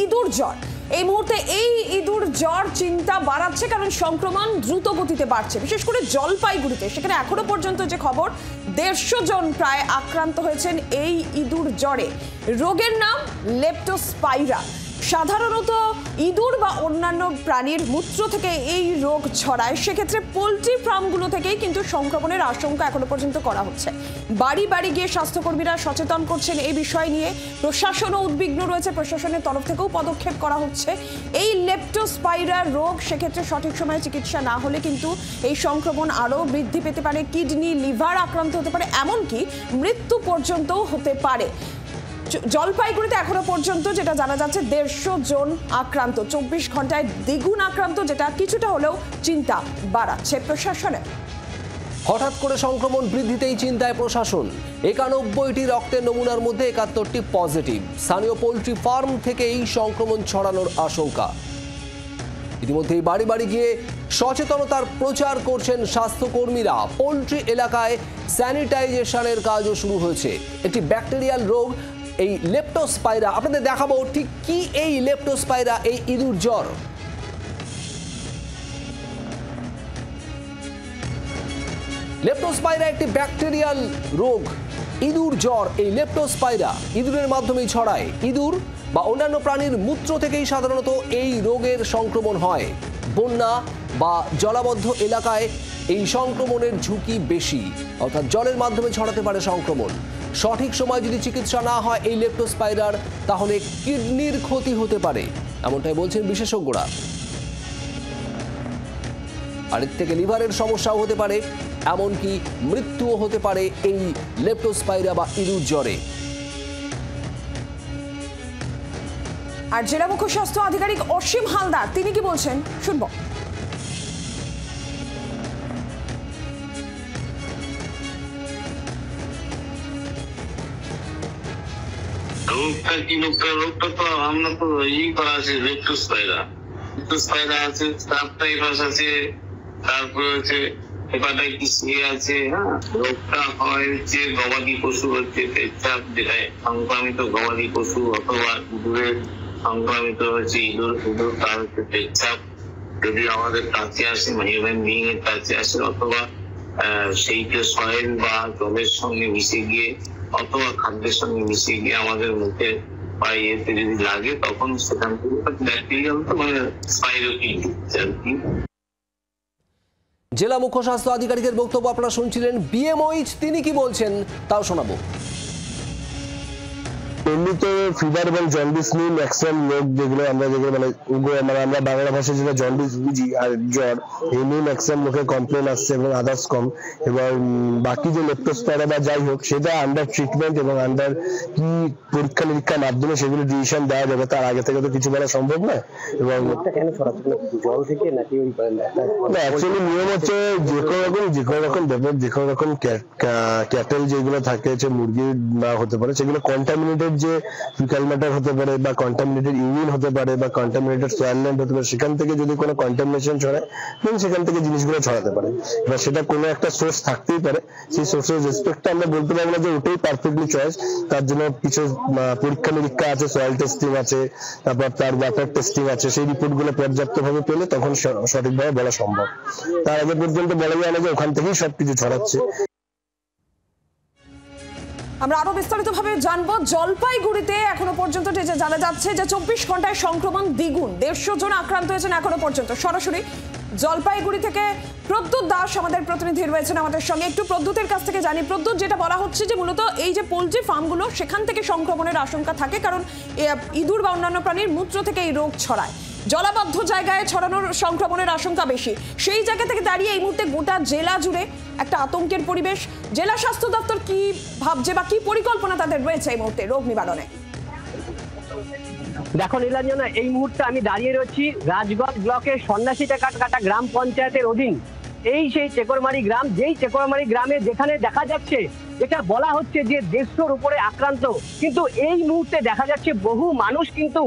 ইঁদুর জ্বর। এই মুহূর্তে এই ইঁদুর জ্বর চিন্তা বাড়াচ্ছে, কারণ সংক্রমণ দ্রুত গতিতে বাড়ছে, বিশেষ করে জলপাইগুড়িতে। সেখানে এখনো পর্যন্ত যে খবর, 150 জন প্রায় আক্রান্ত হয়েছেন এই ইঁদুর জ্বরে। রোগের নাম লেপ্টোস্পাইরা। সাধারণত ইঁদুর বা অন্যান্য প্রাণীর মূত্র থেকে এই রোগ ছড়ায়। সেক্ষেত্রে পোলট্রি ফার্মগুলো থেকেই কিন্তু সংক্রমণের আশঙ্কা এখনো পর্যন্ত করা হচ্ছে। বাড়ি বাড়ি গিয়ে স্বাস্থ্যকর্মীরা সচেতন করছেন এই বিষয় নিয়ে। প্রশাসনও উদ্বিগ্ন রয়েছে, প্রশাসনের তরফ থেকেও পদক্ষেপ করা হচ্ছে। এই লেপ্টোস্পাইরা রোগ, সেক্ষেত্রে সঠিক সময়ে চিকিৎসা না হলে কিন্তু এই সংক্রমণ আরও বৃদ্ধি পেতে পারে। কিডনি, লিভার আক্রান্ত হতে পারে, এমনকি মৃত্যু পর্যন্তও হতে পারে। জলপাইগুড়িতে এখনো পর্যন্ত যেটা জানা যাচ্ছে, 150 জন আক্রান্ত। 24 ঘন্টায় দ্বিগুণ আক্রান্ত, যেটা কিছুটা হলেও চিন্তা বাড়াচ্ছে প্রশাসনের। হঠাৎ করে সংক্রমণ বৃদ্ধিতেই চিন্তায় প্রশাসন। 91টি রক্তের নমুনার মধ্যে 71টি পজিটিভ। স্থানীয় পোলট্রি ফার্ম থেকে এই সংক্রমণ ছড়ানোর আশঙ্কা। ইতিমধ্যেই বাড়ি বাড়ি গিয়ে সচেতনতার প্রচার করছেন স্বাস্থ্যকর্মীরা। পোলট্রি এলাকায় স্যানিটাইজেশনের কাজও শুরু হয়েছে। একটি ব্যাকটেরিয়াল রোগ, এই লেপ্টোস্পাইরা। আপনাদের দেখাবো ঠিক কি এই লেপ্টোস্পাইরা, এই ইঁদুর জ্বর। লেপ্টোস্পাইরা একটি ব্যাকটেরিয়াল রোগ, ইঁদুর জ্বর। এই লেপ্টোস্পাইরা ইঁদুরের মাধ্যমেই ছড়ায়। ইঁদুর বা অন্যান্য প্রাণীর মূত্র থেকেই সাধারণত এই রোগের সংক্রমণ হয়। বন্যা বা জলাবদ্ধ এলাকায় এই সংক্রমণের ঝুঁকি বেশি, অর্থাৎ জলের মাধ্যমে ছড়াতে পারে সংক্রমণ। সঠিক সময় যদি চিকিৎসা না হয় এই লেপ্টোস্পাইরার, তাহলে কিডনির ক্ষতি হতে পারে, এমনটাই বলছেন বিশেষজ্ঞরা। আর এর থেকে লিভারের সমস্যাও হতে পারে, এমনকি মৃত্যুও হতে পারে এই লেপ্টোস্পাইরা বা ইঁদুর জ্বরে। আর জেলা মুখ্য স্বাস্থ্য আধিকারিক অসীম হালদার তিনি কি বলছেন শুনবো। রোগটা তো আমরা তো করা আছে, লেপ্টোস্পাইরা আছে, স্টাফ টাইফাস আছে, তারপরে হচ্ছে হেপাটাইটিস এ আছে। হ্যাঁ, রোগটা হয় হচ্ছে গবাদি পশু হচ্ছে পেচ্ছাপ, যেটা সংক্রামিত গবাদি পশু, অথবা ইঁদুরের সংক্রামিত হচ্ছে ইঁদুর তার হচ্ছে পেচ্ছাপ যদি আমাদের কাছে আসে, হিউম্যান বিইং এর কাছে আসে, অথবা সেইটা সয়েল বা জলের সঙ্গে মিশে গিয়ে, অথবা খাদ্যের সঙ্গে মিশে গিয়ে আমাদের মুখে বা ইয়েতে যদি লাগে, তখন সেখান থেকে ব্যাকটেরিয়াল তো মানে স্পাইরোকিট। জেলা মুখ্য স্বাস্থ্য আধিকারিকের বক্তব্য আপনারা শুনছিলেন। বিএমওইচ তিনি কি বলছেন তাও শোনাবো। এমনিতে ফিভার এবং জন্ডিস নিয়ে ম্যাক্সিমাম রোগ যেগুলো আমরা মানে আমরা বাংলা ভাষায় যেটা জন্ডিস বুঝি, আর জ্বর, এই নিয়ে ম্যাক্সিমাম লোকের কমপ্লেন আসছে এবং আদার্স কম। এবং বাকি যে লেপ্টোস্পাইরা বা যাই হোক, সেটা আন্ডার ট্রিটমেন্ট এবং আন্ডার কি পরীক্ষা নিরীক্ষার মাধ্যমে সেগুলো ডিসিশন দেওয়া যাবে। তার আগে থেকে তো কিছু বলা সম্ভব নয়। এবং কেন ছড়াচ্ছে, জল থেকে নাকি ওই অ্যাকচুয়ালি নিয়ম হচ্ছে যে কোনো রকম ক্যাটেল যেগুলো থাকে, যে মুরগি না হতে পারে, সেগুলো কন্টামিনেটেড যে ফিকাল ম্যাটার হতে পারে, বা কন্টামিনেটেড ইউরিন হতে পারে, বা কন্টামিনেটেড সয়েল ল্যান্ড হতে পারে। সেখান থেকে যদি কোনো কন্টামিনেশন ছড়ায়, দেন সেখান থেকে জিনিসগুলো ছড়াতে পারে। এবার সেটা কোনো একটা সোর্স থাকতেই পারে। সেই সোর্সের রেসপেক্টে আমরা বলতে পারবো না যে ওটাই পারফেক্টলি চয়েস। তার জন্য কিছু পরীক্ষা নিরীক্ষা আছে, সয়েল টেস্টিং আছে, তারপর তার ওয়াটার টেস্টিং আছে। সেই রিপোর্টগুলো পর্যাপ্তভাবে পেলে তখন সঠিকভাবে বলা সম্ভব। তার আগে পর্যন্ত বলা যায় না যে ওখান থেকেই সবকিছু ছড়াচ্ছে। আমরা আরো বিস্তারিতভাবে জানবো। জলপাইগুড়িতে এখনো পর্যন্ত জানা যাচ্ছে যে 24 ঘন্টায় সংক্রমণ দ্বিগুণ, 150 জন আক্রান্ত হয়েছেন এখনো পর্যন্ত। সরাসরি জলপাইগুড়ি থেকে প্রদ্যুৎ দাস আমাদের প্রতিনিধি রয়েছেন আমাদের সঙ্গে। একটু প্রদ্যুতের কাছ থেকে জানি। প্রদ্যুৎ, যেটা বলা হচ্ছে যে মূলত এই যে পোলট্রি ফার্মগুলো, সেখান থেকে সংক্রমণের আশঙ্কা থাকে, কারণ ইঁদুর বা অন্যান্য প্রাণীর মূত্র থেকে এই রোগ ছড়ায়। জলাবদ্ধ জায়গায় ছড়ানোর সংক্রমণের আশঙ্কা বেশি। সেই জায়গা থেকে দাঁড়িয়ে এই মুহূর্তে গোটা জেলা জুড়ে একটা আতঙ্কের পরিবেশ। জেলা স্বাস্থ্য দপ্তর কি ভাবছে বা কি পরিকল্পনা তাদের রয়েছে এই মুহূর্তে রোগ নিবারণে? দেখো নীলাঞ্জনা, এই মুহূর্তে আমি দাঁড়িয়ে রয়েছি রাজগঞ্জ ব্লকের সন্ন্যাসীটা কাটা গ্রাম পঞ্চায়েতের অধীন এই সেই চেকরমারি গ্রাম। যেই চেকরমারি গ্রামে যেখানে দেখা যাচ্ছে, এটা বলা হচ্ছে যে 150-র উপরে আক্রান্ত, কিন্তু এই মুহূর্তে দেখা যাচ্ছে বহু মানুষ কিন্তু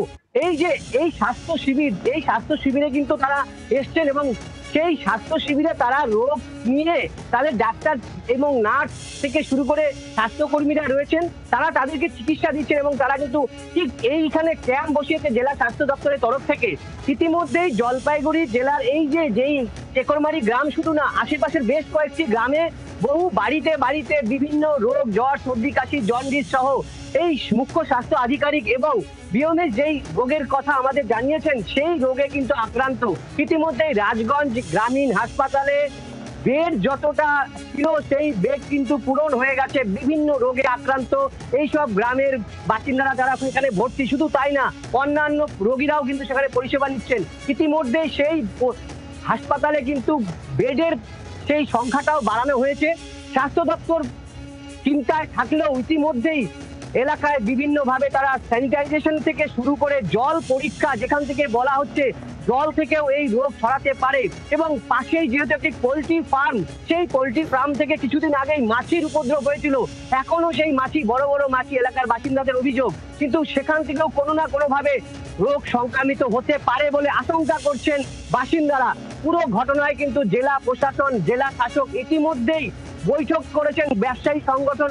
এই যে এই স্বাস্থ্য শিবিরে কিন্তু তারা এসছেন এবং সেই স্বাস্থ্য শিবিরে তারা রোগ নিয়ে তাদের ডাক্তার এবং নার্স থেকে শুরু করে স্বাস্থ্যকর্মীরা রয়েছেন, তারা তাদেরকে চিকিৎসা দিচ্ছেন এবং তারা কিন্তু ঠিক এইখানে ক্যাম্প বসিয়েছে জেলা স্বাস্থ্য দপ্তরের তরফ থেকে। ইতিমধ্যেই জলপাইগুড়ি জেলার যেই চেকরমারি গ্রাম শুধু না, আশেপাশের বেশ কয়েকটি গ্রামে বহু বাড়িতে বাড়িতে বিভিন্ন রোগ, জ্বর, সর্দি, কাশি, জন্ডিস সহ এই মুখ্য স্বাস্থ্য আধিকারিক এবং বিএমএস যেই রোগের কথা আমাদের জানিয়েছেন সেই রোগে কিন্তু আক্রান্ত। ইতিমধ্যেই রাজগঞ্জ গ্রামীণ হাসপাতালে বেড যতটা ছিল সেই বেড কিন্তু পূরণ হয়ে গেছে বিভিন্ন রোগে আক্রান্ত এইসব গ্রামের বাসিন্দারা যারা এখানে ভর্তি। শুধু তাই না, অন্যান্য রোগীরাও কিন্তু সেখানে পরিষেবা নিচ্ছেন। ইতিমধ্যে সেই হাসপাতালে কিন্তু বেডের সেই সংখ্যাটাও বাড়ানো হয়েছে। স্বাস্থ্য দপ্তর চিন্তায় থাকলেও ইতিমধ্যেই এলাকায় বিভিন্নভাবে তারা স্যানিটাইজেশন থেকে শুরু করে জল পরীক্ষা, যেখান থেকে বলা হচ্ছে জল থেকেও এই রোগ ছড়াতে পারে। এবং পাশেই যেহেতু একটি পোল্ট্রি ফার্ম, সেই পোল্ট্রি ফার্ম থেকে কিছুদিন আগেই মাছির উপদ্রব হয়েছিল, এখনো সেই মাছি, বড় বড় মাছি, এলাকার বাসিন্দাদের অভিযোগ, কিন্তু সেখান থেকেও কোনো না কোনো ভাবে রোগ সংক্রামিত হতে পারে বলে আশঙ্কা করছেন বাসিন্দারা। পুরো ঘটনায় কিন্তু জেলা প্রশাসন, জেলা শাসক ইতিমধ্যেই বৈঠক করেছেন ব্যবসায়ী সংগঠন,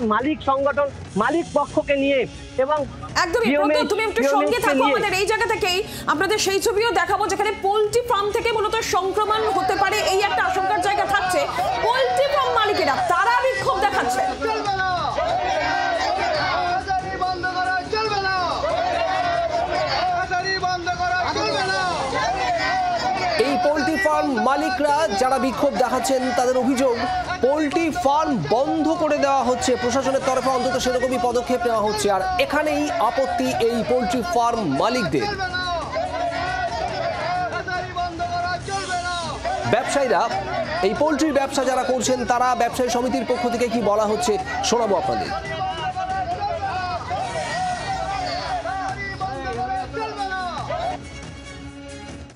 মালিক পক্ষকে নিয়ে। এবং একদমই তুমি একটু সঙ্গে থাকো আমাদের এই জায়গা থেকেই আপনাদের সেই ছবিও দেখাবো যেখানে পোল্ট্রি ফার্ম থেকে মূলত সংক্রমণ হতে পারে এই একটা আশঙ্কার জায়গা থাকছে। পোল্ট্রি ফার্ম মালিকেরা তারা বিক্ষোভ দেখাচ্ছে। এই পোল্ট্রি ফার্ম মালিকরা যারা বিক্ষোভ দেখাচ্ছেন তাদের অভিযোগ পোল্ট্রি ফার্ম বন্ধ করে দেওয়া হচ্ছে, প্রশাসনের তরফে অন্তত সেরকমই পদক্ষেপ নেওয়া হচ্ছে। আর এখানেই আপত্তি এই পোল্ট্রি ফার্ম মালিকদের। ব্যবসায়ীরা, এই পোল্ট্রির ব্যবসা যারা করছেন তারা ব্যবসায়ী সমিতির পক্ষ থেকে কি বলা হচ্ছে শোনাবো আপনাদের।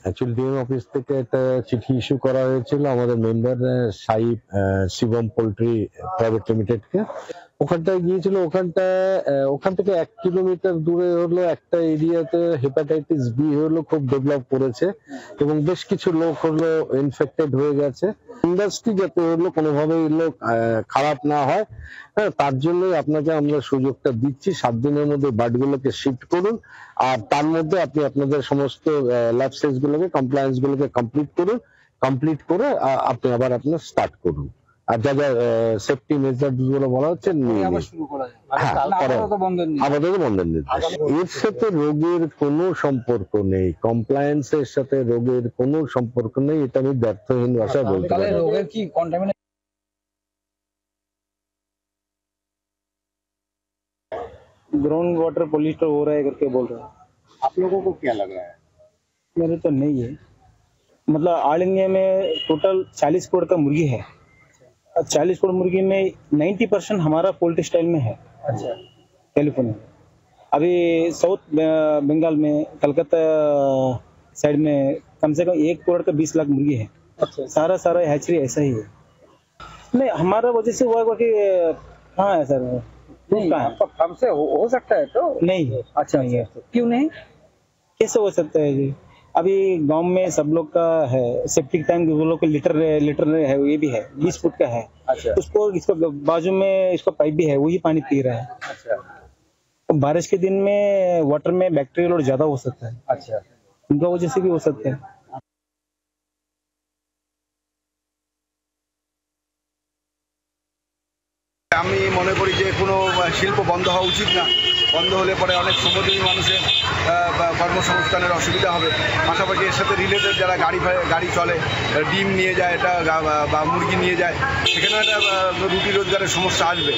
অ্যাকচুয়ালি ডিএম অফিস থেকে একটা চিঠি ইস্যু করা হয়েছিল আমাদের মেম্বার শিবম পোল্ট্রি প্রাইভেট লিমিটেডকে। ওখানটায় গিয়েছিল, ওখান থেকে 1 কিলোমিটার দূরে হলো একটা এরিয়াতে হেপাটাইটিস বি হলো খুব ডেভেলপ করেছে এবং বেশ কিছু লোক হলো ইনফেক্টেড হয়ে গেছে। ইন্ডাস্ট্রি যাতে হলো কোনোভাবেই লোক খারাপ না হয়, হ্যাঁ, তার জন্যই আপনাকে আমরা সুযোগটা দিচ্ছি। 7 দিনের মধ্যে বার্ডগুলোকে শিফট করুন, আর তার মধ্যে আপনি আপনাদের সমস্ত ল্যাব টেস্ট গুলোকে, কমপ্লায়েন্স গুলোকে কমপ্লিট করে আপনি আবার আপনার স্টার্ট করুন। আর যা যা সেফটি মেজার গুলো বলা হচ্ছে আপাতত বন্ধের নির্দেশ। এর সাথে রোগের কোনো সম্পর্ক নেই, কমপ্লায়েন্সের সাথে রোগের কোনো সম্পর্ক নেই, এটা আমি ব্যর্থহীন ভাষায় বলতে পারি। রোগের কি কন্টামিনেশন ग्राउंड वाटर पॉल्यूशन हो रहा है करके बोल रहे हैं। आप लोगों को क्या लग रहा है? मेरे तो नहीं है, मतलब ऑल इंडिया में टोटल 40 करोड़ का मुर्गी है। 40 करोड़ मुर्गी में 90% हमारा पोल्ट्री स्टाइल में है। अच्छा, कैलिफोर्निया। अभी साउथ बंगाल में कलकत्ता साइड में कम से कम 1 करोड़ का 20 लाख मुर्गी है। अच्छा, सारा हैचरी ऐसा ही है। नहीं, हमारा वजह से हुआ कि हाँ है सर, नहीं, आपका फार्म से हो सकता है तो नहीं। अच्छा, नहीं है। क्यों नहीं? कैसे हो सकता है जी? अभी गांव में सब लोग का है सेप्टिक टैंक, वो लोग लीटर है, ये भी है 20 फुट का है। अच्छा, उसको इसको बाजू में इसका पाइप भी है, वही पानी पी रहा है। अच्छा, तो बारिश के दिन में वाटर में बैक्टीरियल लोड ज्यादा हो सकता है। अच्छा, उनका वजह से भी हो सकता है। আমি মনে করি যে কোনো শিল্প বন্ধ হওয়া উচিত না। বন্ধ হলে পরে অনেক শ্রমজীবী মানুষের কর্মসংস্থানের অসুবিধা হবে। পাশাপাশি এর সাথে রিলেটেড যারা গাড়ি চলে, ডিম নিয়ে যায় এটা বা মুরগি নিয়ে যায়, সেখানে একটা রুটি রোজগারের সমস্যা আসবে।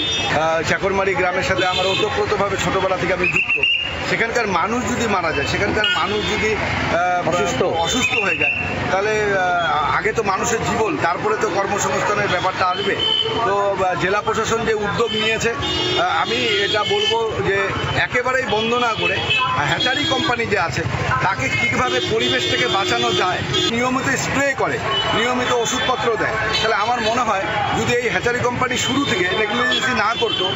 চাকরমারি গ্রামের সাথে আমার ওতপ্রোতভাবে ছোটোবেলা থেকে আমি যুক্ত। সেখানকার মানুষ যদি মারা যায়, সেখানকার মানুষ যদি অসুস্থ হয়ে যায়, তাহলে আগে তো মানুষের জীবন, তারপরে তো কর্মসংস্থানের ব্যাপারটা আসবে। তো জেলা প্রশাসন যে উদ্যোগ নিয়েছে, আমি এটা বলবো যে একেবারেই বন্ধ না করে হ্যাচারি কোম্পানি যে আছে তাকে ঠিকভাবে পরিবেশ থেকে বাঁচানো যায়, নিয়মিত স্প্রে করে, নিয়মিত ওষুধপত্র দেয়, তাহলে আমার মনে হয় যদি এই হ্যাচারি কোম্পানি শুরু থেকে নেগলিজেন্সি না করতো,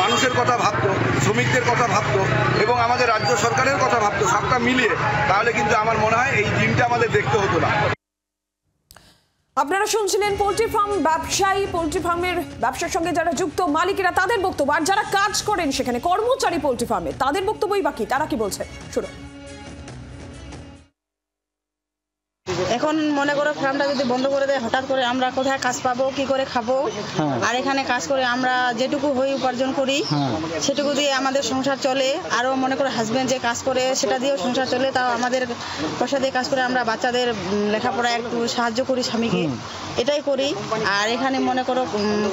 মানুষের কথা ভাবতো, শ্রমিকদের কথা ভাবতো এবং আমাদের রাজ্য সরকারের কথা ভাবতো, সবটা মিলিয়ে, তাহলে কিন্তু আমার মনে হয় এই দিনটা আমাদের দেখতে হতো না। আপনারা শুনছিলেন পোল্ট্রি ফার্ম ব্যবসায়ী, পোল্ট্রি ফার্মের ব্যবসার সঙ্গে যারা যুক্ত মালিকেরা তাদের বক্তব্য, আর যারা কাজ করেন সেখানে কর্মচারী পোল্ট্রি ফার্মে তাদের বক্তব্যই বাকি। তারা কি বলছে শুনুন। এখন মনে করো ফার্মটা যদি বন্ধ করে দেয়, হঠাৎ করে আমরা কোথায় কাজ পাবো, কি করে খাবো? আর এখানে কাজ করে আমরা যেটুকু হই উপার্জন করি সেটুকু দিয়ে আমাদের সংসার চলে। আরো মনে করো হাজবেন্ড যে কাজ করে সেটা দিয়েও সংসার চলে, তাও আমাদের পয়সা দিয়ে কাজ করে আমরা বাচ্চাদের লেখাপড়া একটু সাহায্য করি স্বামীকে, এটাই করি। আর এখানে মনে করো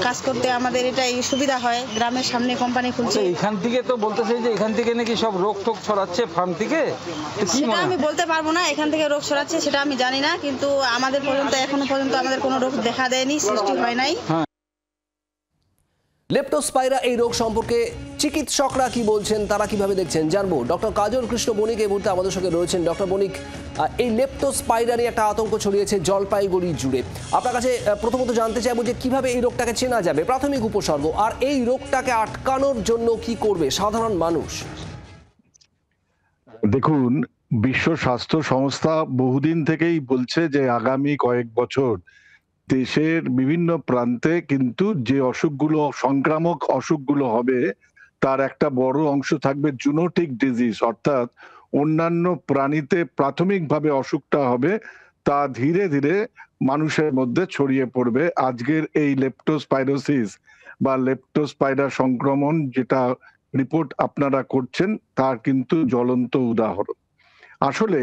কাজ করতে আমাদের এটাই সুবিধা হয়, গ্রামের সামনে কোম্পানি খুলছে। এখান থেকে তো বলতেছে যে এখান থেকে নাকি সব রোগ টোগ ছড়াচ্ছে ফার্ম থেকে, সেটা আমি বলতে পারবো না, এখান থেকে রোগ ছড়াচ্ছে সেটা আমি জানি না, কিন্তু আমাদের পর্যন্ত এখনো পর্যন্ত আমাদের কোনো রোগ দেখা দেয়নি, সৃষ্টি হয় নাই। লেপ্টোস্পাইরা এই রোগ সম্পর্কে চিকিৎসকরা কি বলছেন, তারা কিভাবে দেখছেন জানবো। ডক্টর কাজল কৃষ্ণ বণিক এই মুহূর্তে আমাদের সঙ্গে রয়েছেন। ডক্টর বণিক, এই লেপ্টোস্পাইরা নিয়ে একটা আতঙ্ক ছড়িয়েছে জলপাইগুড়ি জুড়ে। আপনার কাছে প্রথমত জানতে চাইবো যে কিভাবে এই রোগটাকে চেনা যাবে, প্রাথমিক উপসর্গ, আর এই রোগটাকে আটকানোর জন্য কি করবে সাধারণ মানুষ? দেখুন, বিশ্ব স্বাস্থ্য সংস্থা বহুদিন থেকেই বলছে যে আগামী কয়েক বছর দেশের বিভিন্ন প্রান্তে কিন্তু যে অসুখগুলো, সংক্রামক অসুখগুলো হবে তার একটা বড় অংশ থাকবে জুনোটিক ডিজিজ, অর্থাৎ অন্যান্য প্রাণীতে প্রাথমিকভাবে অসুখটা হবে, তা ধীরে ধীরে মানুষের মধ্যে ছড়িয়ে পড়বে। আজকের এই লেপ্টোস্পাইরোসিস বা লেপ্টোস্পাইরা সংক্রমণ যেটা রিপোর্ট আপনারা করছেন তার কিন্তু জ্বলন্ত উদাহরণ। আসলে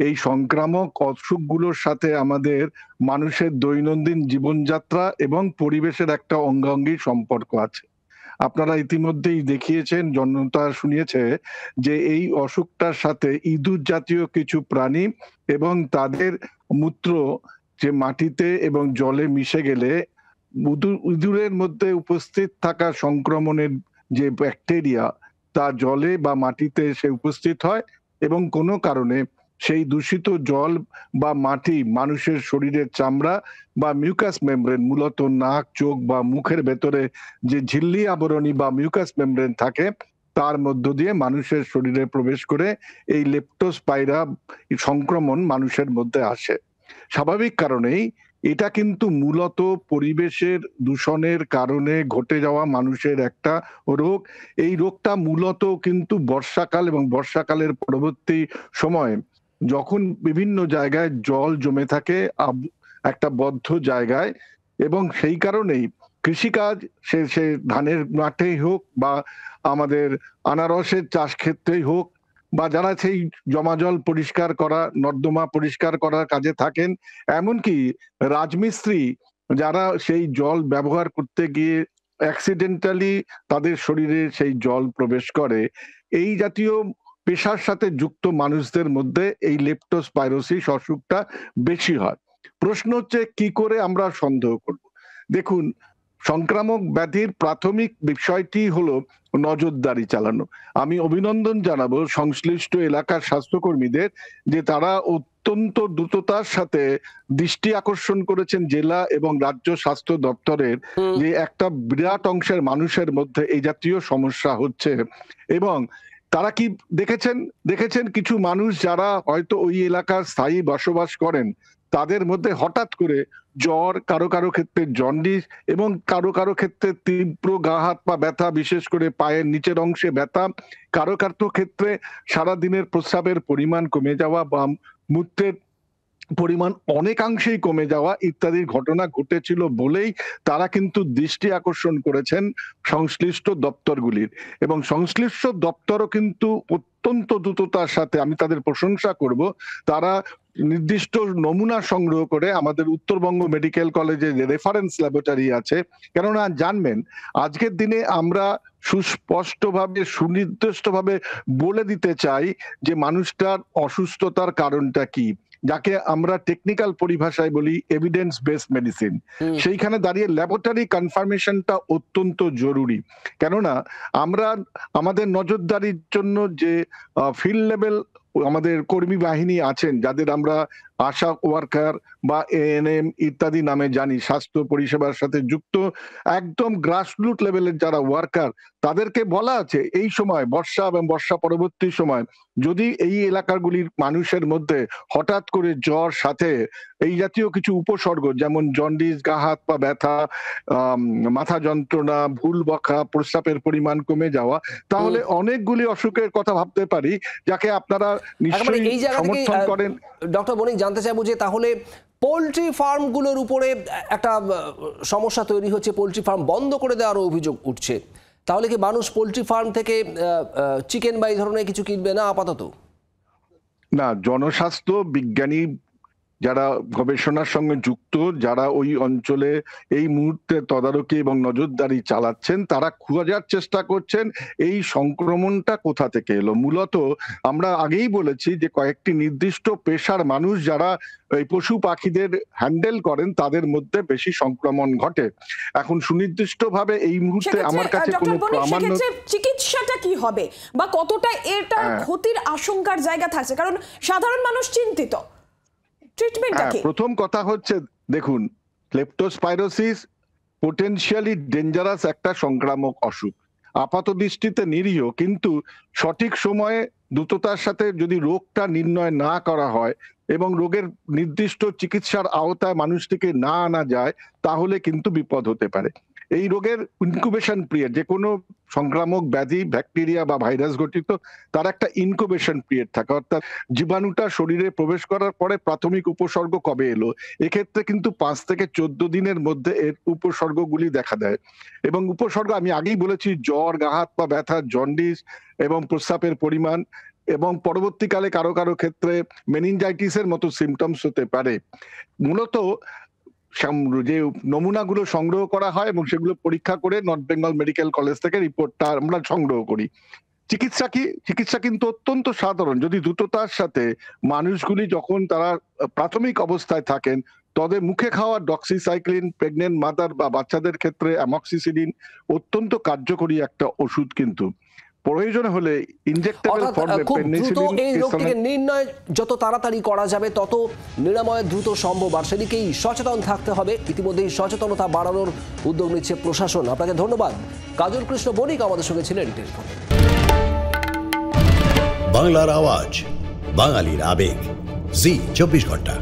এই সংক্রামক অসুখগুলোর সাথে আমাদের মানুষের দৈনন্দিন জীবনযাত্রা এবং পরিবেশের একটা অঙ্গাঙ্গী সম্পর্ক আছে। আপনারা ইতিমধ্যেই দেখিয়েছেন, জনতা শুনিয়েছে যে এই অসুখটার সাথে ইঁদুর জাতীয় কিছু প্রাণী এবং তাদের মূত্র যে মাটিতে এবং জলে মিশে গেলে ইঁদুরের মধ্যে উপস্থিত থাকা সংক্রমণের যে ব্যাকটেরিয়া তা জলে বা মাটিতে এসে উপস্থিত হয় এবং কোনো কারণে সেই দূষিত জল বা মাটি মানুষের শরীরের চামড়া বা মিউকাস মেমব্রেন, মূলত নাক, চোখ বা মুখের ভেতরে যে ঝিল্লি আবরণী বা মিউকাস মেমব্রেন থাকে তার মধ্য দিয়ে মানুষের শরীরে প্রবেশ করে এই লেপ্টোস্পাইরা সংক্রমণ মানুষের মধ্যে আসে। স্বাভাবিক কারণেই এটা কিন্তু মূলত পরিবেশের দূষণের কারণে ঘটে যাওয়া মানুষের একটা রোগ। এই রোগটা মূলত কিন্তু বর্ষাকাল এবং বর্ষাকালের পরবর্তী সময় যখন বিভিন্ন জায়গায় জল জমে থাকে একটা বদ্ধ জায়গায়, এবং সেই কারণেই কৃষিকাজ সে ধানের মাঠেই হোক বা আমাদের আনারসের চাষ ক্ষেত্রেই হোক বা যারা সেই জমা জল পরিষ্কার করা, নর্দমা পরিষ্কার করার কাজে থাকেন, এমনকি রাজমিস্ত্রি যারা সেই জল ব্যবহার করতে গিয়ে অ্যাক্সিডেন্টালি তাদের শরীরে সেই জল প্রবেশ করে, এই জাতীয় পেশার সাথে যুক্ত মানুষদের মধ্যে এই লেপ্টোস্পাইরোসিস অসুখটা বেশি হয়। প্রশ্ন হচ্ছে কি করে আমরা সন্দেহ করব? দেখুন, সংক্রামক ব্যাধির প্রাথমিক বিষয়টি হলো নজরদারি চালানো। আমি অভিনন্দন জানাবো সংশ্লিষ্ট এলাকার স্বাস্থ্যকর্মীদের যে তারা অত্যন্ত দ্রুততার সাথে দৃষ্টি আকর্ষণ করেছেন জেলা এবং রাজ্য স্বাস্থ্য দপ্তরের যে একটা বিরাট অংশের মানুষের মধ্যে এই জাতীয় সমস্যা হচ্ছে। এবং তারা কি দেখেছেন কিছু মানুষ যারা হয়তো ওই এলাকার স্থায়ী বসবাস করেন তাদের মধ্যে হঠাৎ করে জ্বর, কারো কারো ক্ষেত্রে জন্ডিস এবং কারো কারো ক্ষেত্রে তীব্র গা হাত পা ব্যথা, বিশেষ করে পায়ের নিচের অংশে ব্যথা, কারো কারো ক্ষেত্রে সারাদিনের প্রস্রাবের পরিমাণ কমে যাওয়া বা মূত্রের পরিমাণ অনেকাংশেই কমে যাওয়া ইত্যাদি ঘটনা ঘটেছিল বলেই তারা কিন্তু দৃষ্টি আকর্ষণ করেছেন সংশ্লিষ্ট দপ্তরগুলির। এবং সংশ্লিষ্ট দপ্তরও কিন্তু অত্যন্ত দ্রুততার সাথে, আমি তাদের প্রশংসা করব, তারা নির্দিষ্ট নমুনা সংগ্রহ করে আমাদের উত্তরবঙ্গ মেডিকেল কলেজে যে রেফারেন্স ল্যাবরেটরি আছে, কেননা জানবেন আজকের দিনে আমরা সুস্পষ্টভাবে সুনির্দিষ্টভাবে বলে দিতে চাই যে মানুষটার অসুস্থতার কারণটা কি, যাকে আমরা টেকনিক্যাল পরিভাষায় বলি এভিডেন্স বেসড মেডিসিন। সেইখানে দাঁড়িয়ে ল্যাবরেটরি কনফার্মেশনটা অত্যন্ত জরুরি। কেননা আমরা আমাদের নজরদারির জন্য যে ফিল্ড লেভেল আমাদের কর্মী বাহিনী আছেন, যাদের আমরা আশা ওয়ার্কার বা এএনএম ইত্যাদি নামে জানি, স্বাস্থ্য পরিষেবার সাথে যুক্ত একদম গ্রাসরুট লেভেলের যারা ওয়ার্কার, তাদেরকে বলা আছে এই সময় বর্ষা এবং বর্ষা পরবর্তী সময় যদি এই এলাকাগুলির মানুষের মধ্যে হঠাৎ করে জ্বর সাথে এই জাতীয় কিছু উপসর্গ যেমন জন্ডিস, গা হাত পা ব্যথা, মাথা যন্ত্রণা, ভুল বকা, প্রস্রাবের পরিমাণ কমে যাওয়া, তাহলে অনেকগুলি অসুখের কথা ভাবতে পারি যাকে আপনারা নিশ্চয়ই সমর্থন করেন। ডক্টর বণিক, জানতে চাইবো যে তাহলে পোল্ট্রি ফার্মগুলোর উপরে একটা সমস্যা তৈরি হচ্ছে, পোল্ট্রি ফার্ম বন্ধ করে দেওয়ার অভিযোগ উঠছে, তাহলে কি মানুষ পোল্ট্রি ফার্ম থেকে চিকেন বা এই ধরনের কিছু কিনবে না আপাতত? না, জনস্বাস্থ্য বিজ্ঞানী যারা গবেষণার সঙ্গে যুক্ত, যারা ওই অঞ্চলে এই মুহূর্তে তদারকি এবং নজরদারি চালাচ্ছেন, তারা খোঁজার চেষ্টা করছেন এই সংক্রমণটা কোথা থেকে এলো। মূলত আমরা আগেই বলেছি যে কয়েকটি নির্দিষ্ট পেশার মানুষ যারা এই পশু পাখিদের হ্যান্ডেল করেন, তাদের মধ্যে বেশি সংক্রমণ ঘটে। এখন সুনির্দিষ্টভাবে এই মুহূর্তে আমার কাছে কোনো প্রামাণ্য, চিকিৎসাটা কি হবে বা কতটা এটার ক্ষতির আশঙ্কার জায়গা থাকছে, কারণ সাধারণ মানুষ চিন্তিত। প্রথম কথা হচ্ছে, দেখুন, লেপ্টোস্পাইরোসিস পোটেনশিয়ালি ডেঞ্জারাস একটা সংক্রামক অসুখ, আপাত দৃষ্টিতে নিরীহ, কিন্তু সঠিক সময়ে দ্রুততার সাথে যদি রোগটা নির্ণয় না করা হয় এবং রোগের নির্দিষ্ট চিকিৎসার আওতায় মানুষটিকে না আনা যায়, তাহলে কিন্তু বিপদ হতে পারে। এই রোগের ইনকুবেশন পিরিয়ড, যে কোনো সংক্রামক ব্যাধি, ব্যাকটেরিয়া বা ভাইরাস গঠিত, তার একটা ইনকুবেশন পিরিয়ড থাকে, অর্থাৎ জীবাণুটা শরীরে প্রবেশ করার পরে প্রাথমিক উপসর্গ কবে এলো, এক্ষেত্রে কিন্তু 5 থেকে 14 দিনের মধ্যে এর উপসর্গগুলি দেখা দেয়। এবং উপসর্গ আমি আগেই বলেছি, জ্বর, গা হাত পা ব্যথা, জন্ডিস এবং প্রস্রাবের পরিমাণ, এবং পরবর্তীকালে কারো কারো ক্ষেত্রে মেনিনজাইটিসের মতো সিমটমস হতে পারে। মূলত যে নমুনাগুলো সংগ্রহ করা হয় এবং সেগুলো পরীক্ষা করে নর্থ বেঙ্গল মেডিকেল কলেজ থেকে রিপোর্টটা আমরা সংগ্রহ করি। চিকিৎসা কিন্তু অত্যন্ত সাধারণ, যদি দ্রুততার সাথে মানুষগুলি যখন তারা প্রাথমিক অবস্থায় থাকেন, তাদের মুখে খাওয়া ডক্সিসাইক্লিন, প্রেগনেন্ট মাদার বা বাচ্চাদের ক্ষেত্রে অ্যামক্সিসিলিন অত্যন্ত কার্যকরী একটা ওষুধ, কিন্তু প্রয়োজন হলে ইনজেক্টেবল ফর্মে পেনিসিলিন। এই রোগটিকে নির্ণয় যত তাড়াতাড়ি করা যাবে তত নিরাময় দ্রুত সম্ভব, আর সেদিকেই সচেতন থাকতে হবে। ইতিমধ্যেই সচেতনতা বাড়ানোর উদ্যোগ নিচ্ছে প্রশাসন। আপনাকে ধন্যবাদ। কাজল কৃষ্ণ বণিক আমাদের সঙ্গে ছিলেন টেলিফোনে। বাংলার আওয়াজ, বাঙালির আবেগ, জি 24 ঘন্টা।